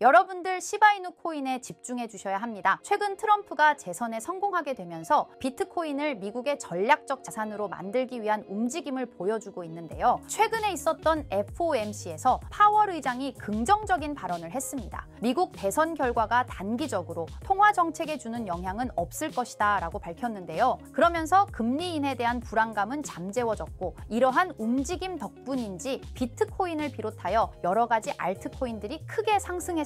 여러분들 시바이누 코인에 집중해 주셔야 합니다. 최근 트럼프가 재선에 성공하게 되면서 비트코인을 미국의 전략적 자산으로 만들기 위한 움직임을 보여주고 있는데요. 최근에 있었던 FOMC에서 파월 의장이 긍정적인 발언을 했습니다. 미국 대선 결과가 단기적으로 통화 정책에 주는 영향은 없을 것이다 라고 밝혔는데요. 그러면서 금리 인하에 대한 불안감은 잠재워졌고 이러한 움직임 덕분인지 비트코인을 비롯하여 여러 가지 알트코인들이 크게 상승했습니다.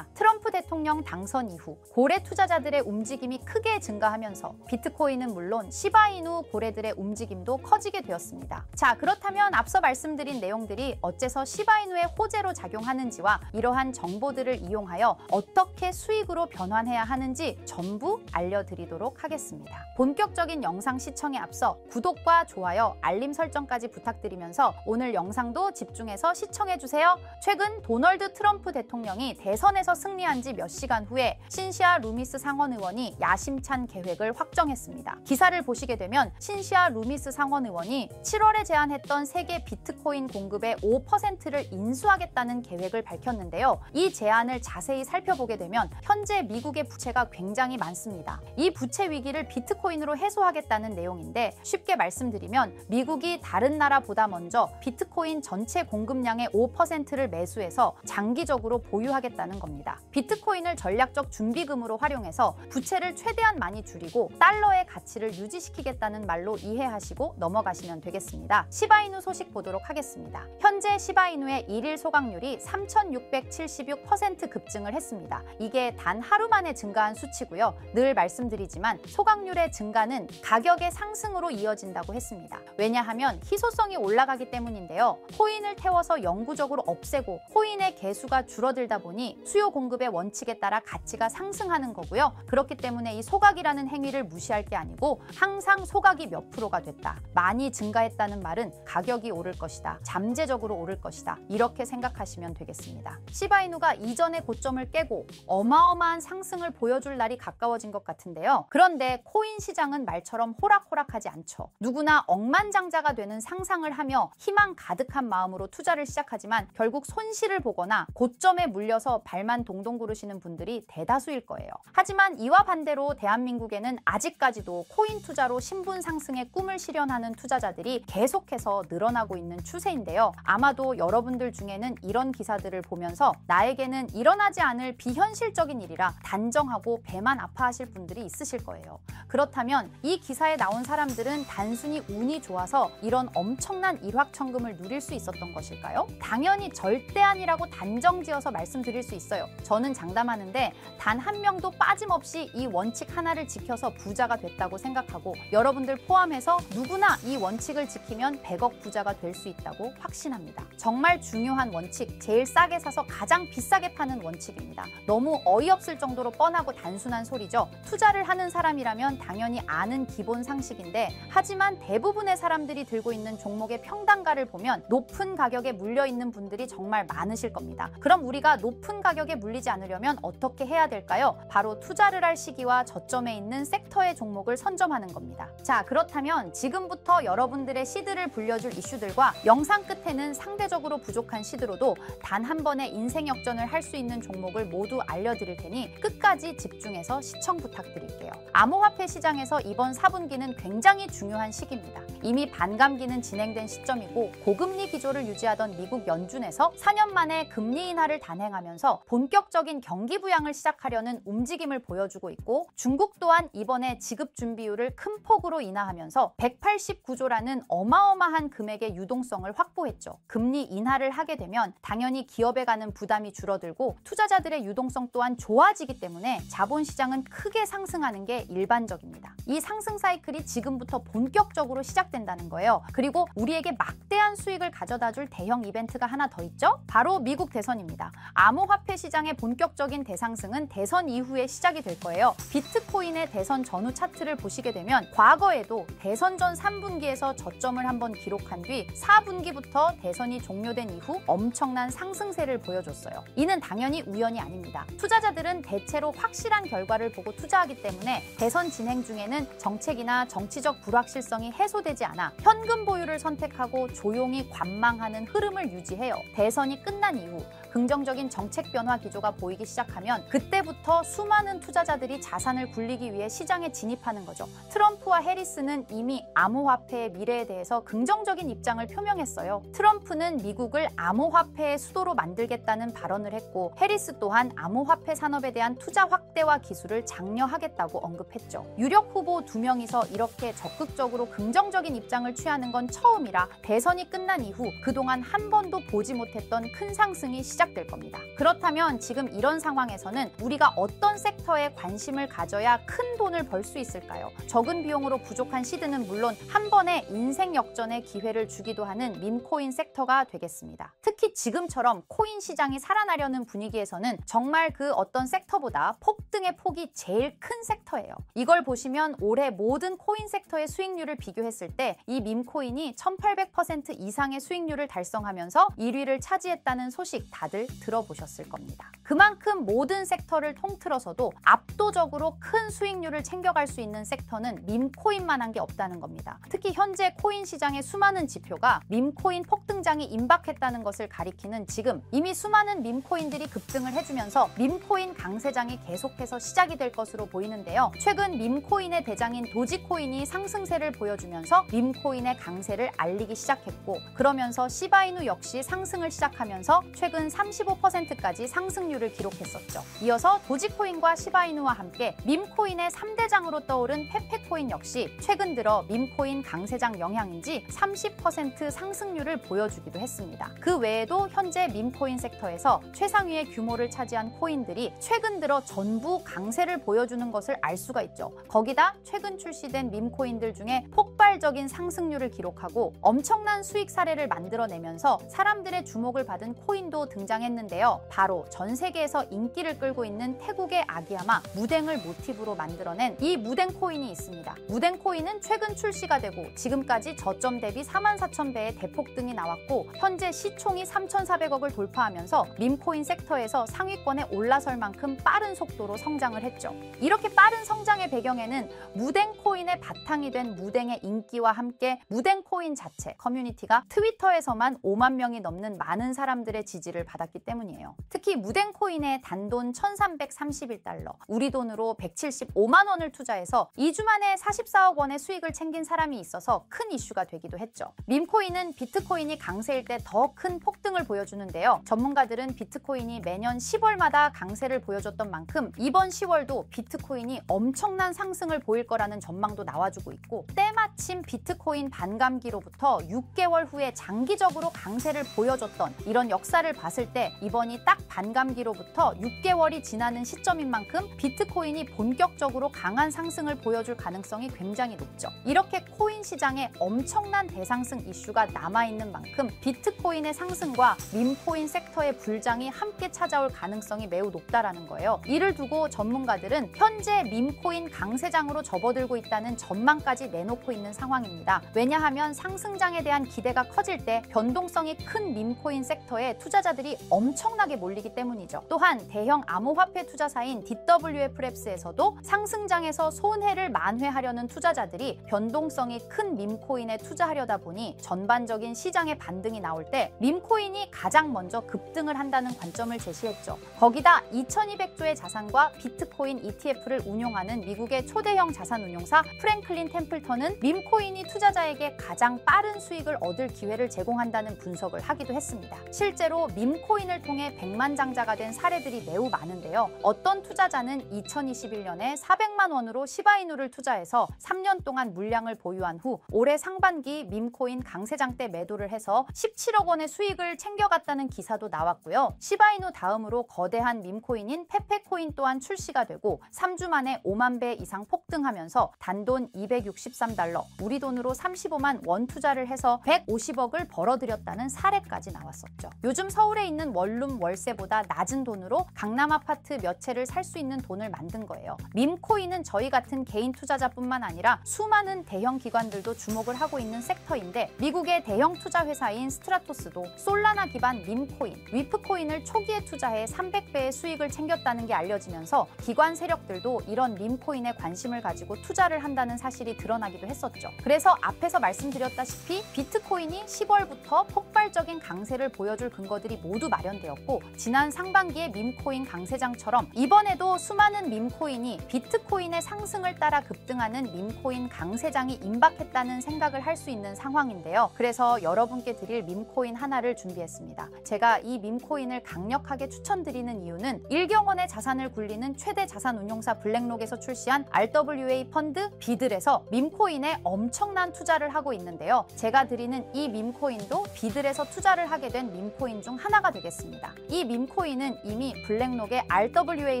트럼프 대통령 당선 이후 고래 투자자들의 움직임이 크게 증가하면서 비트코인은 물론 시바이누 고래들의 움직임도 커지게 되었습니다. 자, 그렇다면 앞서 말씀드린 내용들이 어째서 시바이누의 호재로 작용하는지와 이러한 정보들을 이용하여 어떻게 수익으로 변환해야 하는지 전부 알려드리도록 하겠습니다. 본격적인 영상 시청에 앞서 구독과 좋아요, 알림 설정까지 부탁드리면서 오늘 영상도 집중해서 시청해주세요. 최근 도널드 트럼프 대통령이 대선에서 승리한 지 몇 시간 후에 신시아 루미스 상원 의원이 야심찬 계획을 확정했습니다. 기사를 보시게 되면 신시아 루미스 상원 의원이 7월에 제안했던 세계 비트코인 공급의 5%를 인수하겠다는 계획을 밝혔는데요. 이 제안을 자세히 살펴보게 되면 현재 미국의 부채가 굉장히 많습니다. 이 부채 위기를 비트코인으로 해소하겠다는 내용인데 쉽게 말씀드리면 미국이 다른 나라보다 먼저 비트코인 전체 공급량의 5%를 매수해서 장기적으로 보유하겠다는 겁니다. 비트코인을 전략적 준비금으로 활용해서 부채를 최대한 많이 줄이고 달러의 가치를 유지시키겠다는 말로 이해하시고 넘어가시면 되겠습니다. 시바이누 소식 보도록 하겠습니다. 현재 시바이누의 일일 소각률이 3,676% 급증을 했습니다. 이게 단 하루 만에 증가한 수치고요. 늘 말씀드리지만 소각률의 증가는 가격의 상승으로 이어진다고 했습니다. 왜냐하면 희소성이 올라가기 때문인데요. 코인을 태워서 영구적으로 없애고 코인의 개수가 줄어들다 보니 수요 공급의 원칙에 따라 가치가 상승하는 거고요. 그렇기 때문에 이 소각이라는 행위를 무시할 게 아니고 항상 소각이 몇 프로가 됐다, 많이 증가했다는 말은 가격이 오를 것이다, 잠재적으로 오를 것이다, 이렇게 생각하시면 되겠습니다. 시바이누가 이전의 고점을 깨고 어마어마한 상승을 보여줄 날이 가까워진 것 같은데요. 그런데 코인 시장은 말처럼 호락호락하지 않죠. 누구나 억만장자가 되는 상상을 하며 희망 가득한 마음으로 투자를 시작하지만 결국 손실을 보거나 고점에 물려서 발만 동동 구르시는 분들이 대다수일 거예요. 하지만 이와 반대로 대한민국에는 아직까지도 코인 투자로 신분 상승의 꿈을 실현하는 투자자들이 계속해서 늘어나고 있는 추세인데요. 아마도 여러분들 중에는 이런 기사들을 보면서 나에게는 일어나지 않을 비현실적인 일이라 단정하고 배만 아파하실 분들이 있으실 거예요. 그렇다면 이 기사에 나온 사람들은 단순히 운이 좋아서 이런 엄청난 일확천금을 누릴 수 있었던 것일까요? 당연히 절대 아니라고 단정지어서 말씀드릴 수 있어요. 저는 장담하는데 단 한 명도 빠짐없이 이 원칙 하나를 지켜서 부자가 됐다고 생각하고 여러분들 포함해서 누구나 이 원칙을 지키면 100억 부자가 될 수 있다고 확신합니다. 정말 중요한 원칙, 제일 싸게 사서 가장 비싸게 파는 원칙입니다. 너무 어이없을 정도로 뻔하고 단순한 소리죠. 투자를 하는 사람이라면 당연히 아는 기본 상식인데 하지만 대부분의 사람들이 들고 있는 종목의 평단가를 보면 높은 가격에 물려있는 분들이 정말 많으실 겁니다. 그럼 우리가 높은 가격에 물리지 않으려면 어떻게 해야 될까요? 바로 투자를 할 시기와 저점에 있는 섹터의 종목을 선점하는 겁니다. 자, 그렇다면 지금부터 여러분들의 시드를 불려줄 이슈들과 영상 끝에는 상대적으로 부족한 시드로도 단 한 번의 인생 역전을 할 수 있는 종목을 모두 알려드릴 테니 끝까지 집중해서 시청 부탁드릴게요. 암호화폐 시장에서 이번 4분기는 굉장히 중요한 시기입니다. 이미 반감기는 진행된 시점이고 고금리 기조를 유지하던 미국 연준에서 4년 만에 금리 인하를 단행하면서 본격적인 경기 부양을 시작하려는 움직임을 보여주고 있고 중국 또한 이번에 지급 준비율을 큰 폭으로 인하하면서 189조라는 어마어마한 금액의 유동성을 확보했죠. 금리 인하를 하게 되면 당연히 기업에 가는 부담이 줄어들고 투자자들의 유동성 또한 좋아지기 때문에 자본시장은 크게 상승하는 게 일반적입니다. 이 상승 사이클이 지금부터 본격적으로 시작된다는 거예요. 그리고 우리에게 막대한 수익을 가져다줄 대형 이벤트가 하나 더 있죠? 바로 미국 대선입니다. 암호화폐 시장의 본격적인 대상승은 대선 이후에 시작이 될 거예요. 비트코인의 대선 전후 차트를 보시게 되면 과거에도 대선 전 3분기에서 저점을 한번 기록한 뒤 4분기부터 대선이 종료된 이후 엄청난 상승세를 보여줬어요. 이는 당연히 우연이 아닙니다. 투자자들은 대체로 확실한 결과를 보고 투자하기 때문에 대선 진행 중에는 정책이나 정치적 불확실성이 해소되지 않아 현금 보유를 선택하고 조용히 관망하는 흐름을 유지해요. 대선이 끝난 이후 긍정적인 정책 변화 기조가 보이기 시작하면 그때부터 수많은 투자자들이 자산을 굴리기 위해 시장에 진입하는 거죠. 트럼프와 해리스는 이미 암호화폐의 미래에 대해서 긍정적인 입장을 표명했어요. 트럼프는 미국을 암호화폐의 수도로 만들겠다는 발언을 했고, 해리스 또한 암호화폐 산업에 대한 투자 확대와 기술을 장려하겠다고 언급했죠. 유력 후보 2명이서 이렇게 적극적으로 긍정적인 입장을 취하는 건 처음이라 대선이 끝난 이후 그동안 한 번도 보지 못했던 큰 상승이 시작될 겁니다. 그렇다면 지금 이런 상황에서는 우리가 어떤 섹터에 관심을 가져야 큰 돈을 벌 수 있을까요? 적은 비용으로 부족한 시드는 물론 한 번의 인생 역전의 기회를 주기도 하는 밈코인 섹터가 되겠습니다. 특히 지금처럼 코인 시장이 살아나려는 분위기에서는 정말 그 어떤 섹터보다 폭등의 폭이 제일 큰 섹터예요. 이걸 보시면 올해 모든 코인 섹터의 수익률을 비교했을 때 이 밈코인이 1800% 이상의 수익률을 달성하면서 1위를 차지했다는 소식 다들 들어보셨을 겁니다. 그만큼 모든 섹터를 통틀어서도 압도적으로 큰 수익률을 챙겨갈 수 있는 섹터는 밈코인만한 게 없다는 겁니다. 특히 현재 코인 시장의 수많은 지표가 밈코인 폭등장이 임박했다는 것을 가리키는 지금 이미 수많은 밈코인들이 급등을 해주면서 밈코인 강세장이 계속해서 시작이 될 것으로 보이는데요. 최근 밈코인의 대장인 도지코인이 상승세를 보여주면서 밈코인의 강세를 알리기 시작했고, 그러면서 시바이누 역시 상승을 시작하면서 최근 35%까지 상승률을 기록했었죠. 이어서 도지코인과 시바이누와 함께 밈코인의 3대장으로 떠오른 페페코인 역시 최근 들어 밈코인 강세장 영향인지 30% 상승률을 보여주기도 했습니다. 그 외에도 현재 밈코인 섹터에서 최상위의 규모를 차지한 코인들이 최근 들어 전부 강세를 보여주는 것을 알 수가 있죠. 거기다 최근 출시된 밈코인들 중에 폭발적인 상승률을 기록하고 엄청난 수익 사례를 만들어내면서 사람들의 주목을 받은 코인도 등장했는데요. 바로 전 세계에서 인기를 끌고 있는 태국의 아기야마 무댕을 모티브로 만들어낸 이 무댕 코인이 있습니다. 무댕 코인은 최근 출시가 되고 지금까지 저점 대비 44,000배의 대폭등이 나왔고, 현재 시총이 3,400억을 돌파하면서 밈코인 섹터에서 상위권에 올라설 만큼 빠른 속도로 성장을 했죠. 이렇게 빠른 성장의 배경에는 무댕 코인의 바탕이 된 무댕의 인기와 함께 무댕 코인 자체 커뮤니티가 트위터에서만 5만 명이 넘는 많은 사람들의 지지를 받았기 때문이에요. 특히 무댕 코인에 단돈 1,331달러, 우리 돈으로 175만 원을 투자해서 2주 만에 44억 원의 수익을 챙긴 사람이 있어서 큰 이슈가 되기도 했죠. 밈코인은 비트코인이 강세일 때 더 큰 폭등을 보여주는데요. 전문가들은 비트코인이 매년 10월마다 강세를 보여줬던 만큼 이번 10월도 비트코인이 엄청난 상승을 보일 거라는 전망도 나와주고 있고, 때마침 비트코인 반감기로부터 6개월 후에 장기적으로 강세를 보여줬던 이런 역사를 봤을 때 이번이 딱 반감기로부터 6개월이 지나는 시점인 만큼 비트코인이 본격적으로 강한 상승을 보여줄 가능성이 굉장히 높죠. 이렇게 코인 시장에 엄청난 대상승 이슈가 남아있는 만큼 비트코인의 상승과 밈코인 섹터의 불장이 함께 찾아올 가능성이 매우 높다라는 거예요. 이를 두고 전문가들은 현재 밈코인 강세장으로 접어들고 있다는 전망까지 내놓고 있는 상황입니다. 왜냐하면 상승장에 대한 기대가 커질 때 변동성이 큰 밈코인 섹터에 투자자들이 엄청나게 몰리기 때문이죠. 또한 대형 암호화폐 투자사인 DWF랩스에서도 상승장에서 손해를 만회하려는 투자자들이 변동성이 큰 밈코인에 투자하려다 보니 전반적인 시장의 반등이 나올 때 밈코인이 가장 먼저 급등을 한다는 관점을 제시했죠. 거기다 2200조의 자산과 비트코인 ETF를 운용하는 미국의 초대형 자산운용사 프랭클린 템플턴은 밈코인이 투자자에게 가장 빠른 수익을 얻을 기회를 제공한다는 분석을 하기도 했습니다. 실제로 밈코인을 통해 백만장자가 된 사례들이 매우 많은데요. 어떤 투자자는 2021년에 400만 원으로 시바이누를 투자해서 3년 동안 물량을 보유한 후 올해 상반기 밈코인 강세장 때 매도를 해서 17억 원의 수익을 챙겨갔다는 기사도 나왔고요. 시바이누 다음으로 거대한 밈코인인 페페코인 또한 출시가 되고 3주 만에 5만 배 이상 폭등하면서 단돈 263달러, 우리 돈으로 35만 원 투자를 해서 150억을 벌어들였다는 사례까지 나왔었죠. 요즘 서울에 있는 원룸 월세보다 낮은 돈으로 강남 아파트 몇 채를 살 수 있는 돈을 만든 거예요. 밈코인은 저희 같은 개인 투자자뿐만 아니라 수많은 대형 기관들도 주목을 하고 있는 섹터인데, 미국의 대형 투자 회사인 스트라토스도 솔라나 기반 밈코인, 위프코인을 초기에 투자해 300배의 수익을 챙겼다는 게 알려지면서 기관 세력들도 이런 밈코인에 관심을 가지고 투자를 한다는 사실이 드러나기도 했었죠. 그래서 앞에서 말씀드렸다시피 비트코인이 10월부터 폭발적인 강세를 보여줄 근거들이 모두 모두 마련되었고 지난 상반기의 밈코인 강세장처럼 이번에도 수많은 밈코인이 비트코인의 상승을 따라 급등하는 밈코인 강세장이 임박했다는 생각을 할 수 있는 상황인데요. 그래서 여러분께 드릴 밈코인 하나를 준비했습니다. 제가 이 밈코인을 강력하게 추천드리는 이유는 일경원의 자산을 굴리는 최대 자산운용사 블랙록에서 출시한 RWA 펀드 비들에서 밈코인에 엄청난 투자를 하고 있는데요. 제가 드리는 이 밈코인도 비들에서 투자를 하게 된 밈코인 중 하나가 되겠습니다. 이 밈코인은 이미 블랙록의 RWA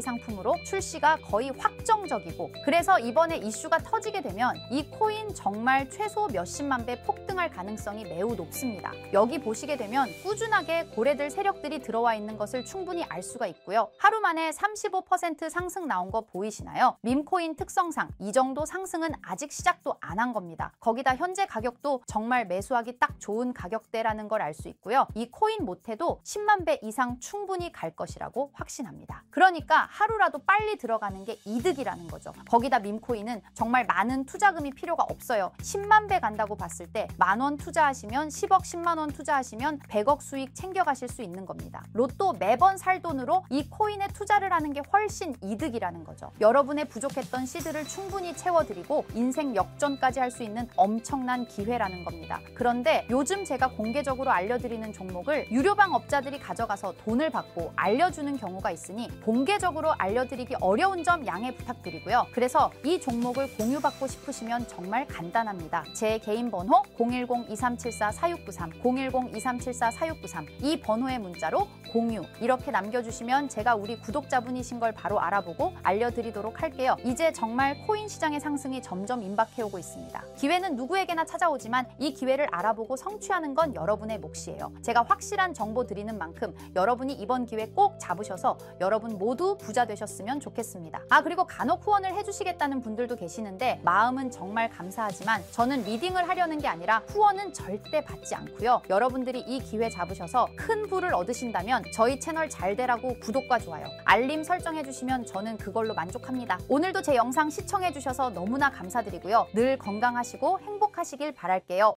상품으로 출시가 거의 확정적이고 그래서 이번에 이슈가 터지게 되면 이 코인 정말 최소 몇십만 배 폭등할 가능성이 매우 높습니다. 여기 보시게 되면 꾸준하게 고래들 세력들이 들어와 있는 것을 충분히 알 수가 있고요. 하루 만에 35% 상승 나온 거 보이시나요? 밈코인 특성상 이 정도 상승은 아직 시작도 안 한 겁니다. 거기다 현재 가격도 정말 매수하기 딱 좋은 가격대라는 걸 알 수 있고요. 이 코인 못해도 10만 배 이상 충분히 갈 것이라고 확신합니다. 그러니까 하루라도 빨리 들어가는 게 이득이라는 거죠. 거기다 밈코인은 정말 많은 투자금이 필요가 없어요. 10만 배 간다고 봤을 때 10,000원 투자하시면 10억, 10만 원 투자하시면 100억 수익 챙겨가실 수 있는 겁니다. 로또 매번 살 돈으로 이 코인에 투자를 하는 게 훨씬 이득이라는 거죠. 여러분의 부족했던 시드를 충분히 채워드리고 인생 역전까지 할 수 있는 엄청난 기회라는 겁니다. 그런데 요즘 제가 공개적으로 알려드리는 종목을 유료방 업자들이 가져가서 돈을 받고 알려주는 경우가 있으니 공개적으로 알려드리기 어려운 점 양해 부탁드리고요. 그래서 이 종목을 공유받고 싶으시면 정말 간단합니다. 제 개인 번호 010-2374-4693, 010-2374-4693 이 번호의 문자로 공유 이렇게 남겨주시면 제가 우리 구독자분이신 걸 바로 알아보고 알려드리도록 할게요. 이제 정말 코인 시장의 상승이 점점 임박해오고 있습니다. 기회는 누구에게나 찾아오지만 이 기회를 알아보고 성취하는 건 여러분의 몫이에요. 제가 확실한 정보 드리는 만큼 여러분이 이번 기회 꼭 잡으셔서 여러분 모두 부자 되셨으면 좋겠습니다. 그리고 간혹 후원을 해주시겠다는 분들도 계시는데 마음은 정말 감사하지만 저는 리딩을 하려는 게 아니라 후원은 절대 받지 않고요. 여러분들이 이 기회 잡으셔서 큰 부를 얻으신다면 저희 채널 잘 되라고 구독과 좋아요, 알림 설정해주시면 저는 그걸로 만족합니다. 오늘도 제 영상 시청해주셔서 너무나 감사드리고요. 늘 건강하시고 행복하시길 바랄게요.